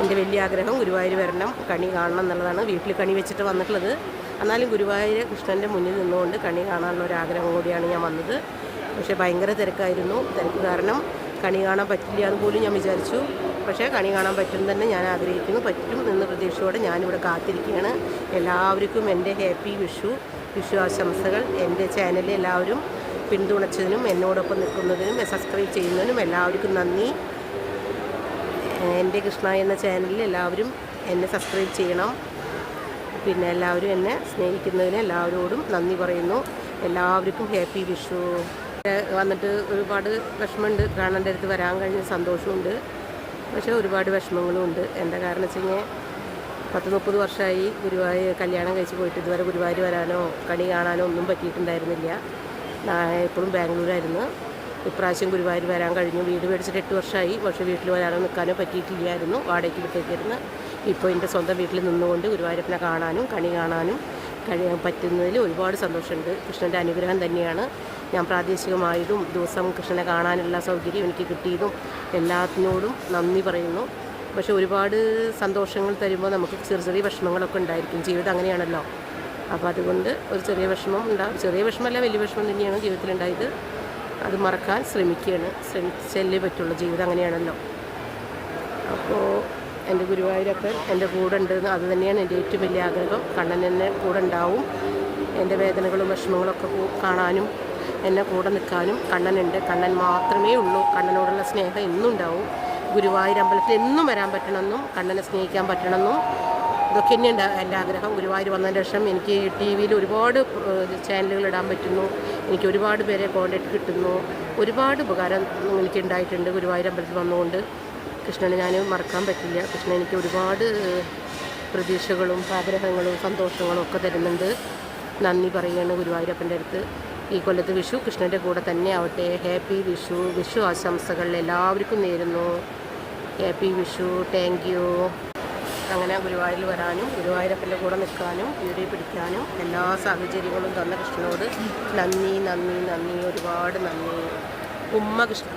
എൻ്റെ വലിയ ആഗ്രഹം ഗുരുവായൂർ വരണം, കണി കാണണം എന്നുള്ളതാണ്. വീട്ടിൽ കണി വെച്ചിട്ട് വന്നിട്ടുള്ളത്. എന്നാലും ഗുരുവായൂർ കൃഷ്ണൻ്റെ മുന്നിൽ നിന്നുകൊണ്ട് കണി കാണാനുള്ള ഒരു ആഗ്രഹം കൂടിയാണ് ഞാൻ വന്നത്. പക്ഷേ ഭയങ്കര തിരക്കായിരുന്നു. തിരക്ക് കാരണം കണി കാണാൻ പറ്റില്ല എന്ന് പോലും ഞാൻ വിചാരിച്ചു. പക്ഷേ കണി കാണാൻ പറ്റും തന്നെ ഞാൻ ആഗ്രഹിക്കുന്നു. പറ്റും എന്ന പ്രതീക്ഷയോടെ ഞാനിവിടെ കാത്തിരിക്കുകയാണ്. എല്ലാവർക്കും എൻ്റെ ഹാപ്പി വിഷു ആശംസകൾ. എൻ്റെ ചാനലിൽ എല്ലാവരും പിന്തുണച്ചതിനും എന്നോടൊപ്പം നിൽക്കുന്നതിനും സബ്സ്ക്രൈബ് ചെയ്യുന്നതിനും എല്ലാവർക്കും നന്ദി. എൻ്റെ കൃഷ്ണ എന്ന ചാനലിൽ എല്ലാവരും എന്നെ സബ്സ്ക്രൈബ് ചെയ്യണം. പിന്നെ എല്ലാവരും എന്നെ സ്നേഹിക്കുന്നതിന് എല്ലാവരോടും നന്ദി പറയുന്നു. എല്ലാവർക്കും ഹാപ്പി വിഷു. വന്നിട്ട് ഒരുപാട് വിഷമമുണ്ട്. കാണേണ്ട അടുത്ത് വരാൻ കഴിഞ്ഞ സന്തോഷമുണ്ട്. പക്ഷേ ഒരുപാട് വിഷമങ്ങളും ഉണ്ട്. എന്താ കാരണം വെച്ച് കഴിഞ്ഞാൽ 30 വർഷമായി ഗുരുവായൂർ കല്യാണം കഴിച്ച് പോയിട്ട് ഇതുവരെ ഗുരുവായൂർ വരാനോ കണി കാണാനോ ഒന്നും പറ്റിയിട്ടുണ്ടായിരുന്നില്ല. എപ്പോഴും ബാംഗ്ലൂരായിരുന്നു. ഇപ്രാവശ്യം ഗുരുവായൂർ വരാൻ കഴിഞ്ഞു. വീട് മേടിച്ചിട്ട് 8 വർഷമായി. പക്ഷേ വീട്ടിൽ വരാനോ നിൽക്കാനോ പറ്റിയിട്ടില്ലായിരുന്നു. വാടകയ്ക്ക് വിട്ടേക്കായിരുന്നു. ഇപ്പോൾ എൻ്റെ സ്വന്തം വീട്ടിൽ നിന്നുകൊണ്ട് ഗുരുവായൂരപ്പനെ കാണാനും കണി കാണാനും കഴിയാൻ പറ്റുന്നതിൽ ഒരുപാട് സന്തോഷമുണ്ട്. കൃഷ്ണൻ്റെ അനുഗ്രഹം തന്നെയാണ്. ഞാൻ പ്രാദേശികമായതും ദിവസം കൃഷ്ണനെ കാണാനുള്ള സൗകര്യം എനിക്ക് കിട്ടിയതും എല്ലാത്തിനോടും നന്ദി പറയുന്നു. പക്ഷേ ഒരുപാട് സന്തോഷങ്ങൾ തരുമ്പോൾ നമുക്ക് ചെറിയ വിഷമങ്ങളൊക്കെ ഉണ്ടായിരിക്കും. ജീവിതം അങ്ങനെയാണല്ലോ. അപ്പോൾ അതുകൊണ്ട് ഒരു ചെറിയ വിഷമം ഉണ്ടാകും. ചെറിയ വിഷമമല്ല, വലിയ വിഷമം തന്നെയാണ് ജീവിതത്തിലുണ്ടായത്. അത് മറക്കാൻ ശ്രമിച്ചല്ലേ പറ്റുള്ളൂ. ജീവിതം അങ്ങനെയാണല്ലോ. അപ്പോൾ എൻ്റെ ഗുരുവായൂരപ്പൻ എൻ്റെ കൂടെ ഉണ്ട്. അത് തന്നെയാണ് എൻ്റെ ഏറ്റവും വലിയ ആഗ്രഹം. കണ്ണൻ എന്നെ കൂടെ ഉണ്ടാവും. എൻ്റെ വേദനകളും വിഷമങ്ങളൊക്കെ കാണാനും എന്നെ കൂടെ നിൽക്കാനും കണ്ണനുണ്ട്. കണ്ണൻ മാത്രമേ ഉള്ളൂ. കണ്ണനോടുള്ള സ്നേഹം എന്നും ഉണ്ടാവും. ഗുരുവായൂർ അമ്പലത്തിൽ എന്നും വരാൻ പറ്റണമെന്നും കണ്ണനെ സ്നേഹിക്കാൻ പറ്റണമെന്നും ഇതൊക്കെ തന്നെയുണ്ട് എൻ്റെ ആഗ്രഹം. ഗുരുവായൂർ വന്നതിന് ശേഷം എനിക്ക് TV-യിൽ ഒരുപാട് ചാനലുകൾ ഇടാൻ പറ്റുന്നു. എനിക്ക് ഒരുപാട് പേരെ കോൺടാക്റ്റ് കിട്ടുന്നു. ഒരുപാട് ഉപകാരം എനിക്കുണ്ടായിട്ടുണ്ട് ഗുരുവായൂർ അമ്പലത്തിൽ വന്നുകൊണ്ട്. കൃഷ്ണനെ ഞാൻ മറക്കാൻ പറ്റില്ല. കൃഷ്ണൻ എനിക്ക് ഒരുപാട് പ്രതീക്ഷകളും ആഗ്രഹങ്ങളും സന്തോഷങ്ങളും ഒക്കെ തരുന്നുണ്ട്. നന്ദി പറയുകയാണ് ഗുരുവായൂരപ്പൻ്റെ അടുത്ത്. ഈ കൊല്ലത്ത് വിഷു കൃഷ്ണൻ്റെ കൂടെ തന്നെ ആവട്ടെ. ഹാപ്പി വിഷു ആശംസകൾ എല്ലാവർക്കും നേരുന്നു. ഹാപ്പി വിഷു. Thank you. അങ്ങനെ ഗുരുവായൂരിൽ വരാനും ഗുരുവായൂരപ്പൻ്റെ കൂടെ നിൽക്കാനും വീഡിയോ പിടിക്കാനും എല്ലാ സാഹചര്യങ്ങളും തന്ന കൃഷ്ണനോട് നന്ദി. ഒരുപാട് നന്ദി. ഉമ്മ കൃഷ്ണ.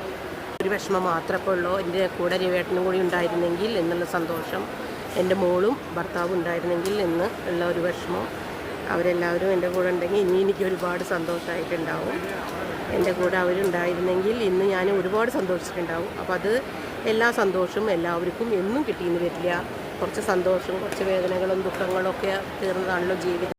ഒരു വിഷമം മാത്രമേ ഉള്ളൂ. എൻ്റെ കൂടെ രവിയേട്ടനും കൂടി ഉണ്ടായിരുന്നെങ്കിൽ എന്നുള്ള സന്തോഷം. എൻ്റെ മോളും ഭർത്താവും ഉണ്ടായിരുന്നെങ്കിൽ എന്ന് ഉള്ള ഒരു വിഷമം. അവരെല്ലാവരും എൻ്റെ കൂടെ ഉണ്ടെങ്കിൽ ഇനി എനിക്ക് ഒരുപാട് സന്തോഷമായിട്ടുണ്ടാവും. എൻ്റെ കൂടെ അവരുണ്ടായിരുന്നെങ്കിൽ ഇന്ന് ഞാൻ ഒരുപാട് സന്തോഷിച്ചിട്ടുണ്ടാവും. അപ്പോൾ അത് എല്ലാ സന്തോഷവും എല്ലാവർക്കും എന്നും കിട്ടിയെന്ന് വരില്ല. കുറച്ച് സന്തോഷവും കുറച്ച് വേദനകളും ദുഃഖങ്ങളും ഒക്കെ തീർന്നതാണല്ലോ ജീവിതം.